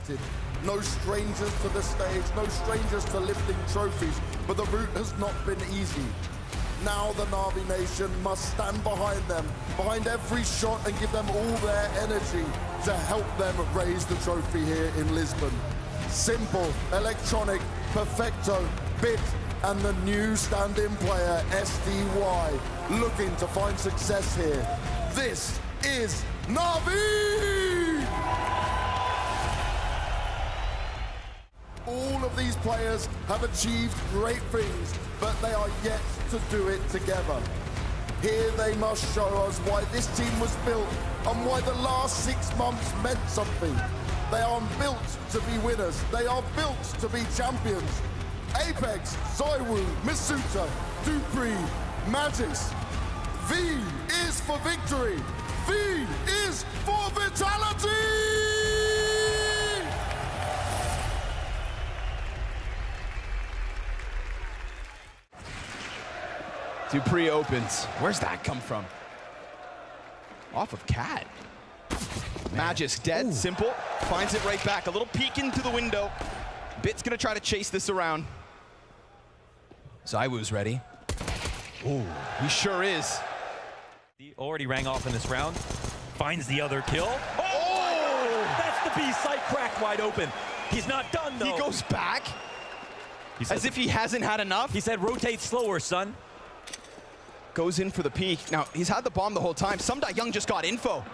expected. No strangers to the stage, no strangers to lifting trophies, but the route has not been easy. Now the NaVi Nation must stand behind them, behind every shot, and give them all their energy to help them raise the trophy here in Lisbon. Simple, electronic, perfecto, bit, and the new stand-in player, SDY, looking to find success here. This is NaVi! All of these players have achieved great things, but they are yet to do it together. Here they must show us why this team was built and why the last 6 months meant something. They are built to be winners. They are built to be champions. Apex, Zaiwu, Masuta, Dupree, Magis. V is for victory. V is for vitality! Dupree opens. Where's that come from? Off of Cat. Magis dead, simple. Finds it right back. A little peek into the window. Bit's gonna try to chase this around. Zaiwu's ready. Ooh, he sure is. He already rang off in this round. Finds the other kill. Oh! That's the B site cracked wide open. He's not done though. He goes back as if he hasn't had enough. He said, rotate slower, son. Goes in for the peek. Now, he's had the bomb the whole time. Young just got info.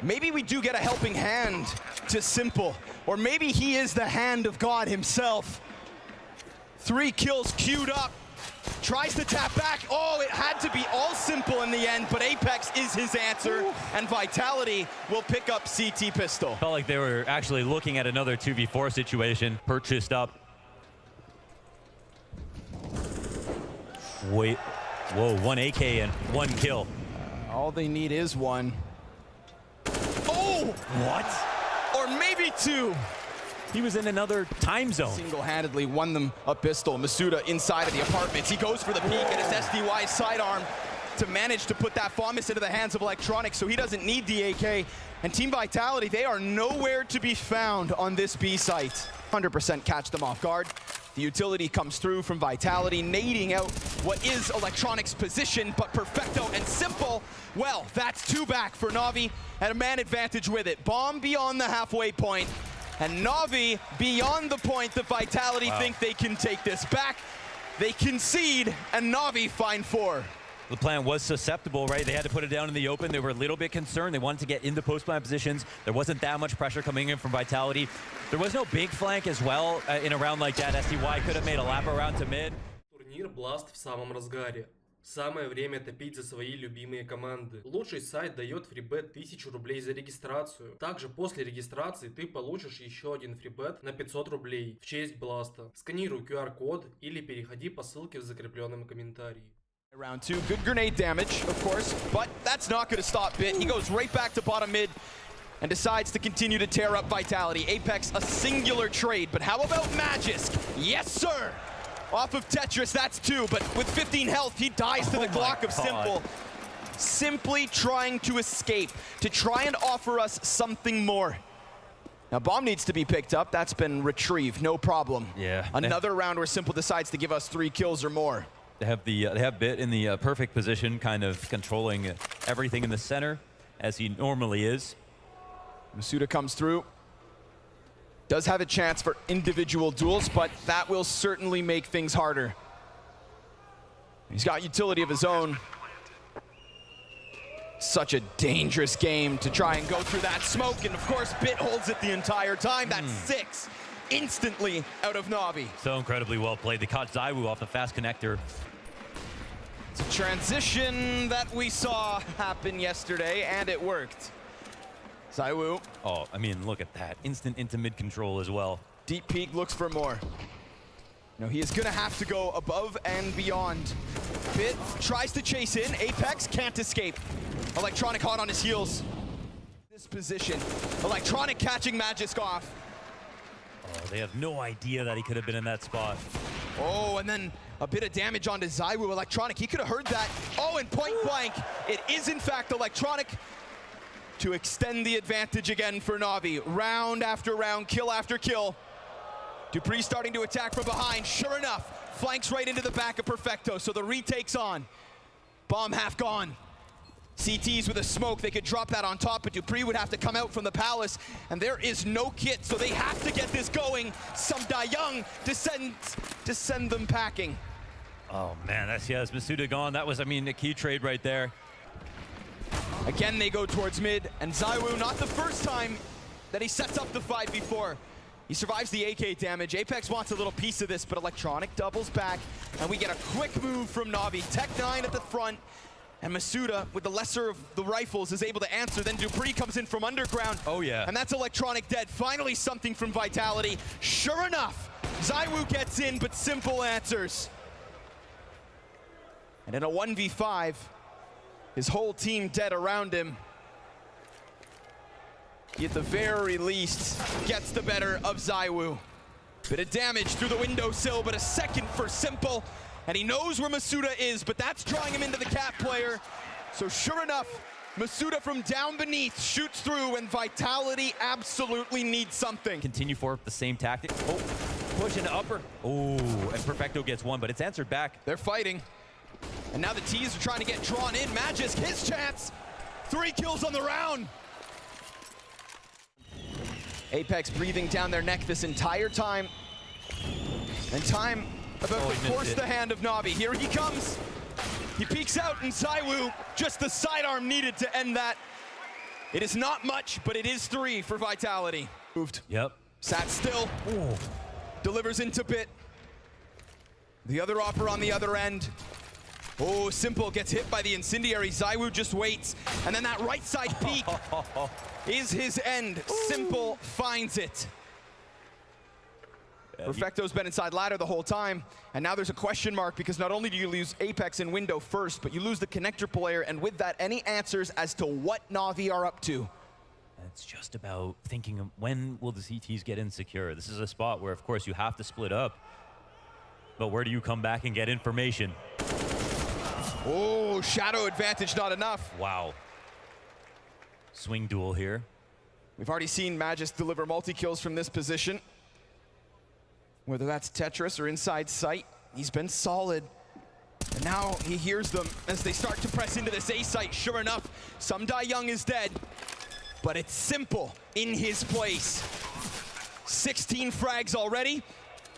Maybe we do get a helping hand to Simple. Or maybe he is the hand of God himself. 3 kills queued up. Tries to tap back. Oh, it had to be all Simple in the end, but Apex is his answer. Ooh. And Vitality will pick up CT Pistol. Felt like they were actually looking at another 2v4 situation. Purchased up. Wait. Whoa, 1 AK and 1 kill. All they need is 1. Oh! What? Or maybe 2. He was in another time zone. Single-handedly won them a pistol. Masuda inside of the apartments. He goes for the peek and it's SDY's sidearm to manage to put that FAMAS into the hands of Electronic, so he doesn't need the AK. And Team Vitality, they are nowhere to be found on this B site. 100% catch them off guard. The utility comes through from Vitality, nading out what is Electronic's position, but Perfecto and Simple, well, that's 2 back for NaVi, and a man advantage with it. Bomb beyond the halfway point, and NaVi beyond the point that Vitality think they can take this back. They concede, and NaVi find 4. The plan was susceptible, right? They had to put it down in the open. They were a little bit concerned. They wanted to get into post-plant positions. There wasn't that much pressure coming in from Vitality. There was no big flank as well in a round like that. SDY could have made a lap around to mid. Турнир Blast в самом разгаре. Самое время топить за свои любимые команды. Лучший сайт дает фрибет 1000 рублей за регистрацию. Также после регистрации ты получишь еще один фрибет на 500 рублей в честь Бласта. Сканируй QR-код или переходи по ссылке в закрепленном комментарии. Round 2, good grenade damage, of course, but that's not going to stop Bit. He goes right back to bottom mid and decides to continue to tear up Vitality. Apex, a singular trade, but how about Magisk? Yes, sir! Off of Tetris, that's 2, but with 15 health, he dies to the Glock of Simple. Simply trying to escape, to try and offer us something more. Now, bomb needs to be picked up. That's been retrieved, no problem. Yeah. Another round where Simple decides to give us 3 kills or more. They have Bit in the perfect position, kind of controlling everything in the center, as he normally is. Masuda comes through. Does have a chance for individual duels, but that will certainly make things harder. He's got utility of his own. Such a dangerous game to try and go through that smoke, and of course, Bit holds it the entire time. That's 6 instantly out of NaVi. So incredibly well played. They caught Zaiwu off the fast connector. It's a transition that we saw happen yesterday, and it worked. Zaiwu. Oh, I mean, look at that. Instant into mid control as well. Deep peek looks for more. No, he is gonna have to go above and beyond. Bit tries to chase in. Apex can't escape. Electronic hot on his heels. This position. Electronic catching Magisk off. Oh, they have no idea that he could have been in that spot. Oh, and then a bit of damage onto Zaiwu. Electronic, he could have heard that. Oh, and point blank, it is in fact Electronic. to extend the advantage again for NaVi. Round after round, kill after kill. Dupree starting to attack from behind. Sure enough, flanks right into the back of Perfecto, so the retake's on. Bomb half gone. CTs with a smoke, they could drop that on top, but Dupree would have to come out from the palace, and there is no kit, so they have to get this going. Some Young descends to send them packing. Oh man, that's Masuda gone. That was, I mean, a key trade right there. Again, they go towards mid, and ZywOo, not the first time that he sets up the 5v4. He survives the AK damage. Apex wants a little piece of this, but Electronic doubles back, and we get a quick move from NaVi. Tech9 at the front, and Masuda, with the lesser of the rifles, is able to answer. Then Dupree comes in from underground. Oh yeah. And that's Electronic dead. Finally something from Vitality. Sure enough, ZywOo gets in, but Simple answers. And in a 1v5, his whole team dead around him. He, at the very least, gets the better of ZywOo. Bit of damage through the windowsill, but a second for Simple. And he knows where Masuda is, but that's drawing him into the cat player. So sure enough, Masuda from down beneath shoots through, and Vitality absolutely needs something. Continue for the same tactic. Oh, push into upper. Oh, and Perfecto gets one, but it's answered back. They're fighting. And now the T's are trying to get drawn in. Magisk, his chance. 3 kills on the round. Apex breathing down their neck this entire time. And time about to force the hand of NaVi. Here he comes. He peeks out, and ZywOo, just the sidearm needed to end that. It is not much, but it is 3 for Vitality. Moved. Yep. Sat still. Ooh. Delivers into pit. The other offer on the other end. Oh, Simple gets hit by the incendiary. ZywOo just waits. And then that right side peek is his end. Simple finds it. Perfecto's been inside ladder the whole time, and now there's a question mark, because not only do you lose Apex in window first, but you lose the connector player, and with that, any answers as to what NaVi are up to. It's just about thinking of when will the CTs get insecure. This is a spot where, of course, you have to split up, but where do you come back and get information? Oh, shadow advantage not enough. Wow. Swing duel here. We've already seen Magisk deliver multi-kills from this position. Whether that's Tetris or inside sight, he's been solid. And now he hears them as they start to press into this A site. Sure enough, Some Young is dead, but it's Simple in his place. 16 frags already.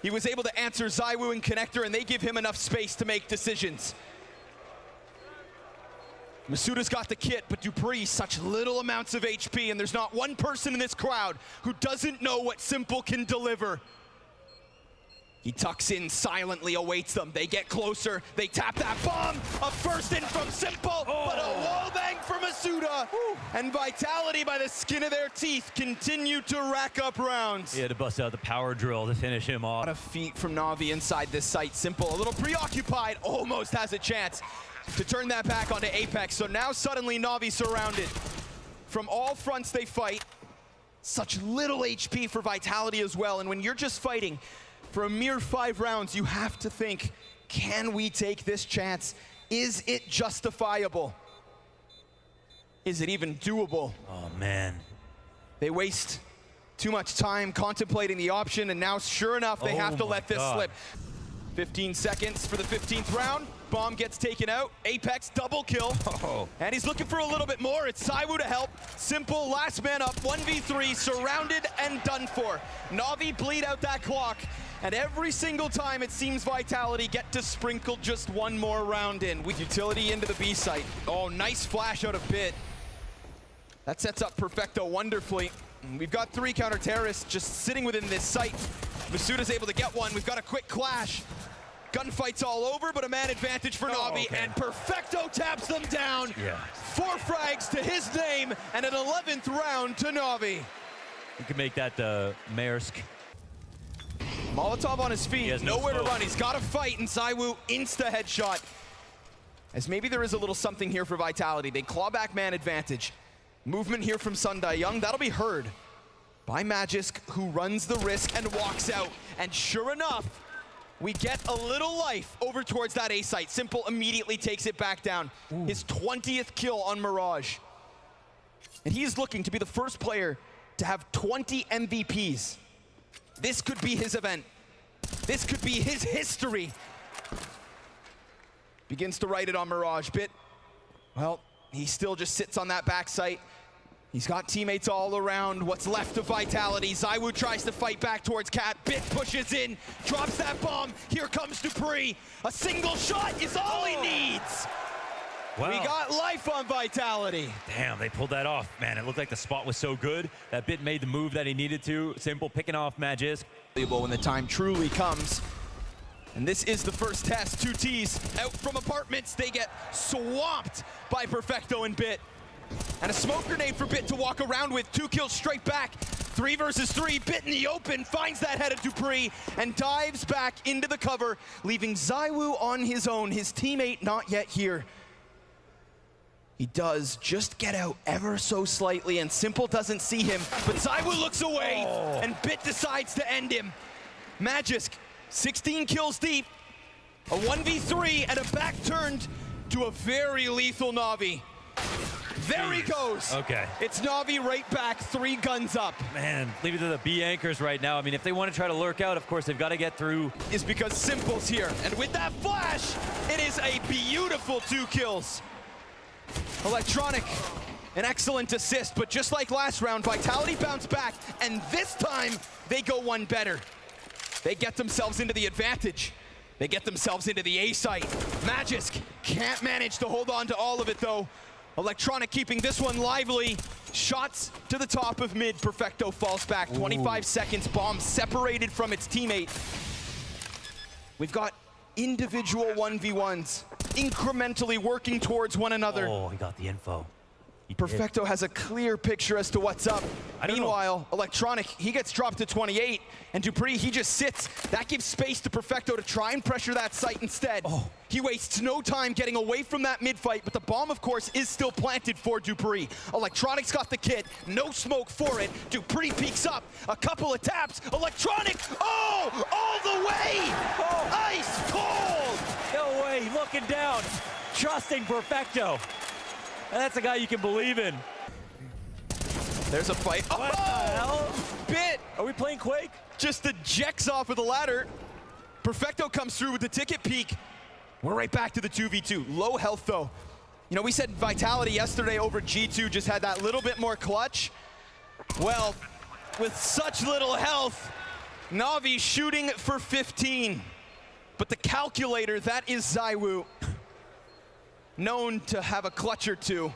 He was able to answer ZywOo and Connector, and they give him enough space to make decisions. Masuda's got the kit, but Dupree, such little amounts of HP, and there's not one person in this crowd who doesn't know what Simple can deliver. He tucks in silently, awaits them. They get closer. They tap that bomb. A first in from Simple, but a wall bang for Masuda. And Vitality, by the skin of their teeth, continue to rack up rounds. He had to bust out the power drill to finish him off. A lot of feet from NaVi inside this site. Simple, a little preoccupied, almost has a chance to turn that back onto Apex. So now suddenly NaVi surrounded. From all fronts they fight. Such little HP for Vitality as well. And when you're just fighting for a mere 5 rounds, you have to think, can we take this chance? Is it justifiable? Is it even doable? Oh, man. They waste too much time contemplating the option, and now, sure enough, they have to let this slip. 15 seconds for the 15th round. Bomb gets taken out. Apex double kill. And he's looking for a little bit more. It's ZywOo to help. Simple, last man up, 1v3, surrounded and done for. NaVi bleed out that clock. And every single time it seems Vitality get to sprinkle just one more round in. With utility into the B site. Oh, nice flash out of pit. That sets up Perfecto wonderfully. We've got 3 counter-terrorists just sitting within this site. Masuda's able to get one. We've got a quick clash. Gunfight's all over, but a man advantage for NaVi, and Perfecto taps them down. 4 frags to his name, and an 11th round to NaVi. You can make that Maersk. Molotov on his feet, nowhere to run. He's got to fight, and ZywOo insta-headshot. As maybe there is a little something here for Vitality. They claw back man advantage. Movement here from Sun Young, that'll be heard by Magisk, who runs the risk and walks out. And sure enough, we get a little life over towards that A site. Simple immediately takes it back down. His 20th kill on Mirage. and he's looking to be the first player to have 20 MVPs. This could be his event. This could be his history. Begins to write it on Mirage. Bit, well, he still just sits on that back site. He's got teammates all around. What's left of Vitality. ZywOo tries to fight back towards Cat. Bit pushes in, drops that bomb. Here comes Dupree. A single shot is all he needs. Wow. We got life on Vitality. Damn, they pulled that off. Man, it looked like the spot was so good. That Bit made the move that he needed to. Simple picking off Magisk. When the time truly comes. And this is the first test. 2Ts out from apartments. They get swamped by Perfecto and Bit. And a smoke grenade for Bit to walk around with. 2 kills straight back. 3 versus 3. Bit in the open, finds that head of Dupree and dives back into the cover, leaving ZywOo on his own. His teammate not yet here. He does just get out ever so slightly, and Simple doesn't see him, but ZywOo looks away, and Bit decides to end him. Magisk, 16 kills deep, a 1v3, and a back turned to a very lethal NaVi. There he goes. Okay. It's NaVi right back, 3 guns up. Man, leave it to the B anchors right now. I mean, if they want to try to lurk out, of course, they've got to get through. Is because Simple's here, and with that flash, it is a beautiful 2 kills. Electronic, an excellent assist, but just like last round, Vitality bounced back, and this time, they go one better. They get themselves into the advantage. They get themselves into the A site. Magisk can't manage to hold on to all of it, though. Electronic keeping this one lively. Shots to the top of mid. Perfecto falls back. 25 seconds. Bomb separated from its teammate. We've got individual 1v1s incrementally working towards one another. Oh, he got the info. Perfecto has a clear picture as to what's up. Meanwhile, Electronic, he gets dropped to 28, and Dupree, he just sits. That gives space to Perfecto to try and pressure that site instead. Oh. He wastes no time getting away from that mid-fight, but the bomb, of course, is still planted for Dupree. Electronic's got the kit, no smoke for it. Dupree peeks up, a couple of taps. Electronic, oh, all the way! Oh. Ice cold! No way, looking down, trusting Perfecto. And that's a guy you can believe in. There's a fight. What the hell? Bit! Are we playing Quake? Just ejects off of the ladder. Perfecto comes through with the ticket peek. We're right back to the 2v2. Low health, though. You know, we said Vitality yesterday over G2 just had that little bit more clutch. Well, with such little health, NaVi shooting for 15. But the calculator, that is ZywOo, known to have a clutch or two,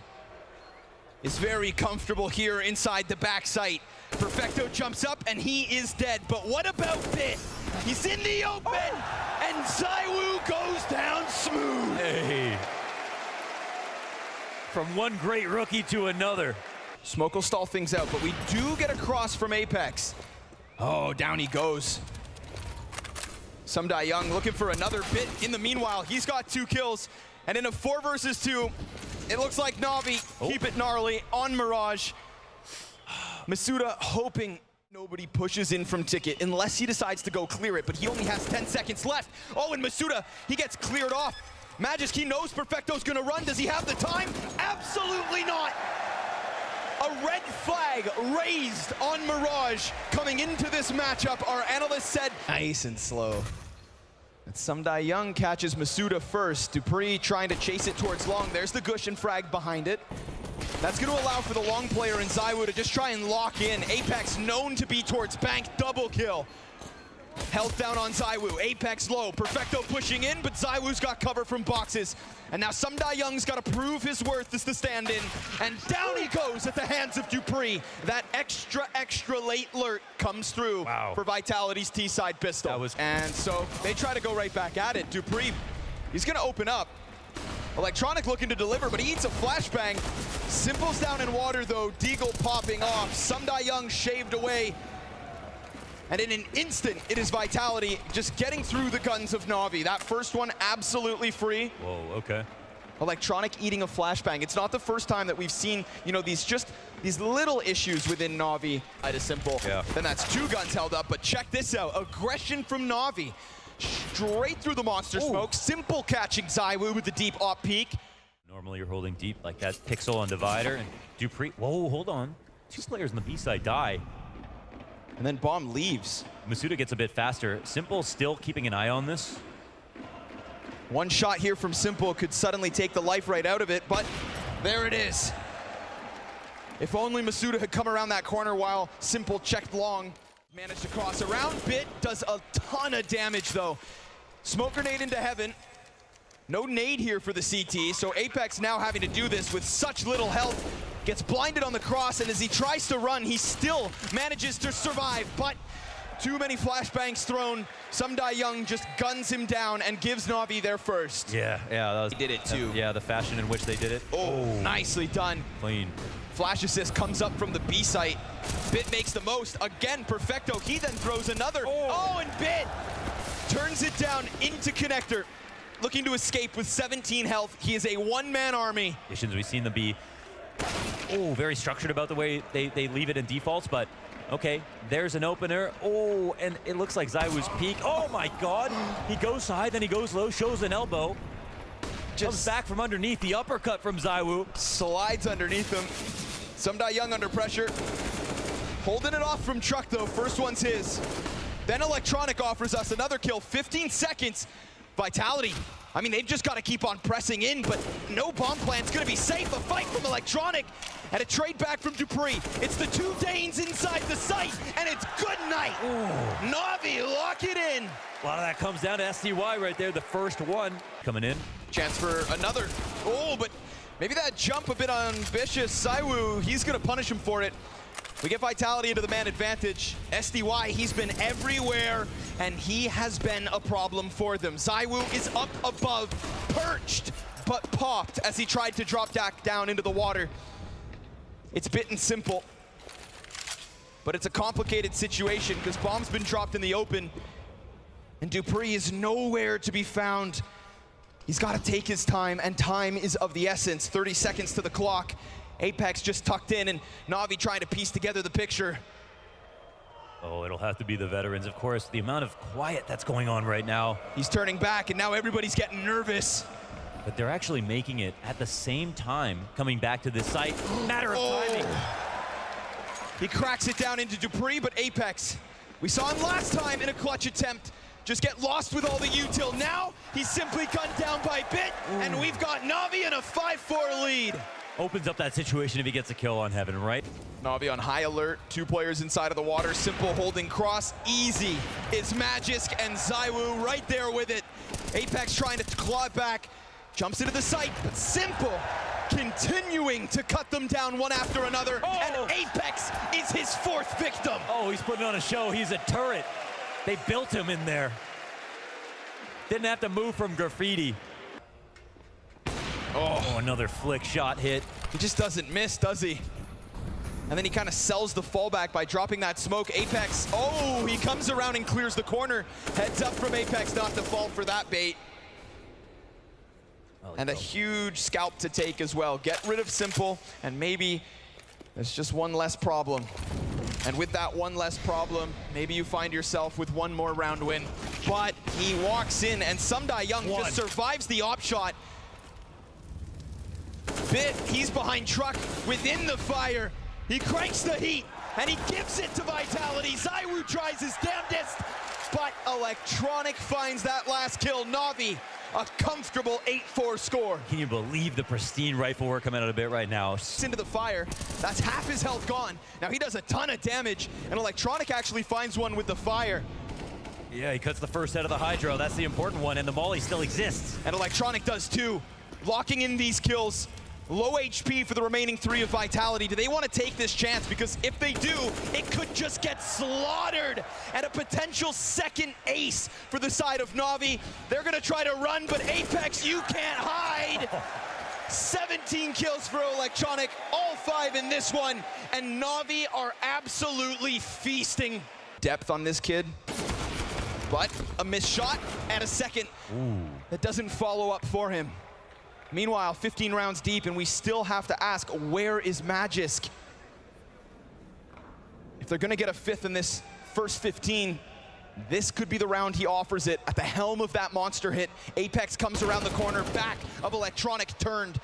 is very comfortable here inside the back site. Perfecto jumps up and he is dead. But what about Bit? He's in the open and ZywOo goes down smooth. Hey. From one great rookie to another. Smoke will stall things out, but we do get a cross from Apex. Oh, down he goes. Young looking for another Bit. In the meanwhile, he's got 2 kills. And in a 4 versus 2, it looks like NaVi keep it gnarly on Mirage. Masuda hoping nobody pushes in from ticket unless he decides to go clear it, but he only has 10 seconds left. Oh, and Masuda, he gets cleared off. Magisk, he knows Perfecto's gonna run. Does he have the time? Absolutely not. A red flag raised on Mirage coming into this matchup. Our analyst said, nice and slow. And Young catches Masuda first. Dupree trying to chase it towards long. There's the Gush and frag behind it. That's going to allow for the long player in ZywOo to just try and lock in. Apex known to be towards bank, double kill. Health down on ZywOo, Apex low. Perfecto pushing in, but ZywOo's got cover from boxes. And now Young's got to prove his worth as the stand-in. And down he goes at the hands of Dupree. That extra late lurk comes through for Vitality's T-side pistol. And so they try to go right back at it. Dupree, he's going to open up. Electronic looking to deliver, but he eats a flashbang. Simple's down in water, though. Deagle popping off. Young shaved away. And in an instant, it is Vitality just getting through the guns of NaVi. That first one absolutely free. Whoa, okay. Electronic eating a flashbang. It's not the first time that we've seen, you know, these little issues within NaVi. It is Simple. Yeah. Then that's 2 guns held up, but check this out. Aggression from NaVi. Straight through the monster smoke. Simple catching ZywOo with the deep op peek. Normally you're holding deep like that Pixel on Divider and Dupree. Whoa, hold on. 2 players on the B side die. And then Bomb leaves. Masuda gets a bit faster. Simple still keeping an eye on this. One shot here from Simple could suddenly take the life right out of it, but there it is. If only Masuda had come around that corner while Simple checked long. Managed to cross around. Bit does a ton of damage though. Smoke grenade into heaven. No nade here for the CT, so Apex now having to do this with such little health. Gets blinded on the cross, and as he tries to run, he still manages to survive, but too many flashbangs thrown. Sumdai Young just guns him down and gives NaVi their first. Yeah, that was... He did it too. Yeah, the fashion in which they did it. Oh, nicely done. Clean. Flash assist comes up from the B site. Bit makes the most. Again, Perfecto. He then throws another. Oh, and Bit turns it down into connector. Looking to escape with 17 health. He is a one-man army. We've seen them be very structured about the way they leave it in defaults, but okay, there's an opener. Oh, and it looks like Zywoo's peak. Oh my God. He goes high, then he goes low, shows an elbow. Comes back from underneath, the uppercut from Zywoo. Slides underneath him. Sumdai Young under pressure. Holding it off from Truck though, first one's his. Then Electronic offers us another kill, 15 seconds. Vitality, I mean, they've just got to keep on pressing in, but no bomb plant's going to be safe. A fight from Electronic and a trade back from Dupree. It's the 2 Danes inside the site, and it's good night. NaVi, lock it in. A lot of that comes down to SDY right there, the first one. Coming in. Chance for another. Oh, but maybe that jump a bit ambitious. Zywoo, he's going to punish him for it. We get Vitality into the man advantage. SDY, he's been everywhere, and he has been a problem for them. Zywoo is up above, perched, but popped as he tried to drop back down into the water. It's Bit and Simple, but it's a complicated situation because Bomb's been dropped in the open, and Dupree is nowhere to be found. He's got to take his time, and time is of the essence. 30 seconds to the clock. Apex just tucked in, and NaVi trying to piece together the picture. Oh, it'll have to be the veterans, of course. The amount of quiet that's going on right now. He's turning back, and now everybody's getting nervous. But they're actually making it at the same time, coming back to this site. Matter of timing. He cracks it down into Dupree, but Apex, we saw him last time in a clutch attempt. Just get lost with all the util. Now, he's simply gunned down by Bit, and we've got NaVi in a 5-4 lead. Opens up that situation if he gets a kill on Heaven, right? NaVi on high alert, 2 players inside of the water, Simple holding cross, easy. It's Magisk and Zywoo right there with it. Apex trying to claw it back, jumps into the site, but Simple continuing to cut them down one after another, and Apex is his 4th victim. Oh, he's putting on a show, he's a turret. They built him in there. Didn't have to move from graffiti. Oh, another flick shot hit. He just doesn't miss, does he? And then he kind of sells the fallback by dropping that smoke. Apex, oh, he comes around and clears the corner. Heads up from Apex not to fall for that bait. And a huge scalp to take as well. Get rid of Simple, and maybe there's just one less problem. And with that one less problem, maybe you find yourself with one more round win. But he walks in, and Sumdai Young just survives the op shot. Bit, he's behind Truck within the fire. He cranks the heat, and he gives it to Vitality. Zywoo tries his damnedest, but Electronic finds that last kill. NaVi, a comfortable 8-4 score. Can you believe the pristine rifle work coming out of Bit right now? Into the fire, that's half his health gone. Now he does a ton of damage, and Electronic actually finds one with the fire. Yeah, he cuts the first head of the Hydro. That's the important one, and the Molly still exists. And Electronic does too. Locking in these kills. Low HP for the remaining 3 of Vitality. Do they want to take this chance? Because if they do, it could just get slaughtered. And a potential second ace for the side of NaVi. They're going to try to run, but Apex, you can't hide. 17 kills for Electronic, all 5 in this one. And NaVi are absolutely feasting. Depth on this kid. But a missed shot and a second. That doesn't follow up for him. Meanwhile, 15 rounds deep, and we still have to ask, where is Magisk? If they're gonna get a 5th in this first 15, this could be the round he offers it. At the helm of that monster hit, Apex comes around the corner, back of Electronic turned.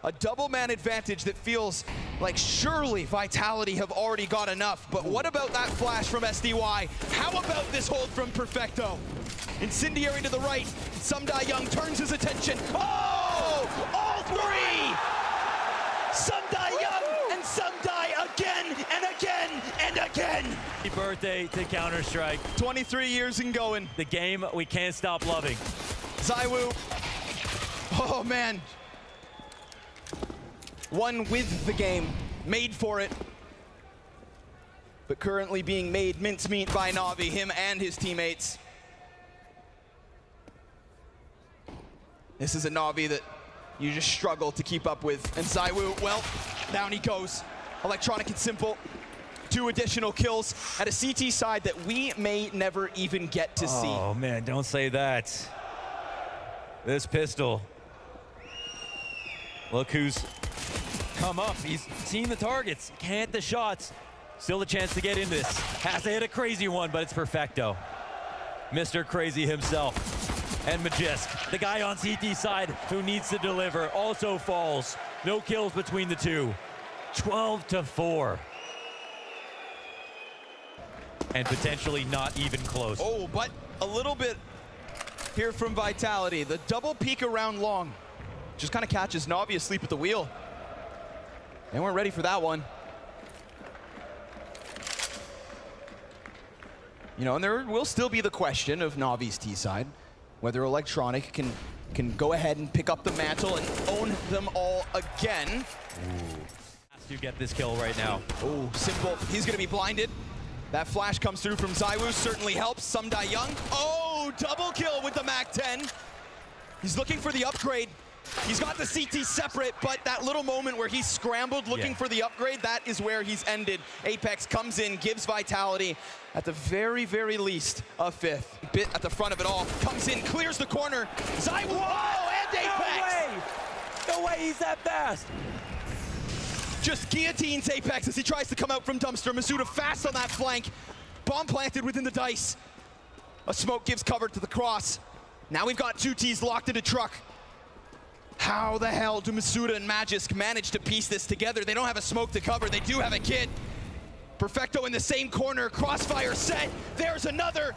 A double man advantage that feels like surely Vitality have already got enough. But what about that flash from SDY? How about this hold from Perfecto? Incendiary to the right. Sumdai Young turns his attention. Oh! All three! Sumdai Young and Sumdai again and again and again. Happy birthday to Counter-Strike. 23 years and going. The game we can't stop loving. ZywOo. Oh man. One with the game, made for it, but currently being made mincemeat by NaVi, him and his teammates. This is a NaVi that you just struggle to keep up with. And ZywOo, well, down he goes. Electronic and Simple, 2 additional kills at a CT side that we may never even get to see. Oh man, don't say that. This pistol. Look who's come up. He's seen the targets, can't hit the shots. Still a chance to get in this. Has to hit a crazy one, but it's Perfecto. Mr. Crazy himself. And Magisk, the guy on CT side who needs to deliver, also falls. No kills between the two. 12-4. And potentially not even close. Oh, but a little bit here from Vitality. The double peek around long just kind of catches NaVi asleep at the wheel. They weren't ready for that one. You know, and there will still be the question of NaVi's T side, whether Electronic can go ahead and pick up the mantle and own them all again. Has to get this kill right now. Oh, Simple, he's gonna be blinded. That flash comes through from ZywOo, certainly helps. Sumdai Young, oh, double kill with the MAC-10. He's looking for the upgrade. He's got the CT separate, but that little moment where he scrambled looking for the upgrade, that is where he's ended. Apex comes in, gives Vitality, at the very, very least, a 5th. Bit at the front of it all, comes in, clears the corner. ZywOo, oh, and Apex! No way he's that fast! Just guillotines Apex as he tries to come out from Dumpster. Masuda fast on that flank. Bomb planted within the dice. A smoke gives cover to the cross. Now we've got 2 Ts locked in a truck. How the hell do Masuda and Magisk manage to piece this together? They don't have a smoke to cover, they do have a kid. Perfecto in the same corner, crossfire set. There's another.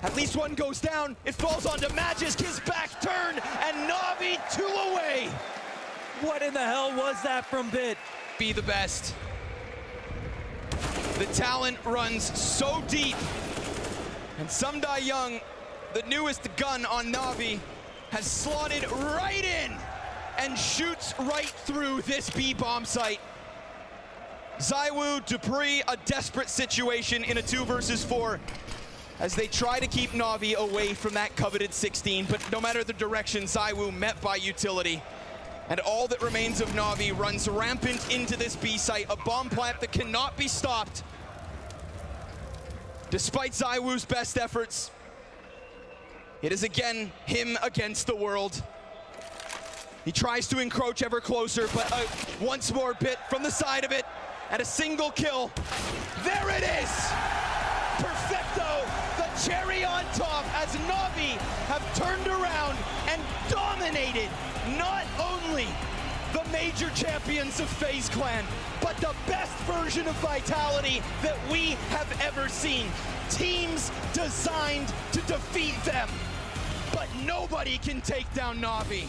At least one goes down. It falls onto Magisk, his back turned, and NaVi 2 away. What in the hell was that from Bit? Be the best. The talent runs so deep. And Sumdai Young, the newest gun on NaVi, has slotted right in and shoots right through this B bomb site. ZywOo, Dupree, a desperate situation in a 2 versus 4 as they try to keep NaVi away from that coveted 16, but no matter the direction, ZywOo met by utility. And all that remains of NaVi runs rampant into this B site, a bomb plant that cannot be stopped. Despite ZywOo's best efforts, it is again him against the world. He tries to encroach ever closer, but once more Bit from the side of it, and a single kill. There it is! Perfecto, the cherry on top, as NaVi have turned around and dominated not only the major champions of FaZe Clan, but the best version of Vitality that we have ever seen. Teams designed to defeat them. But nobody can take down NaVi.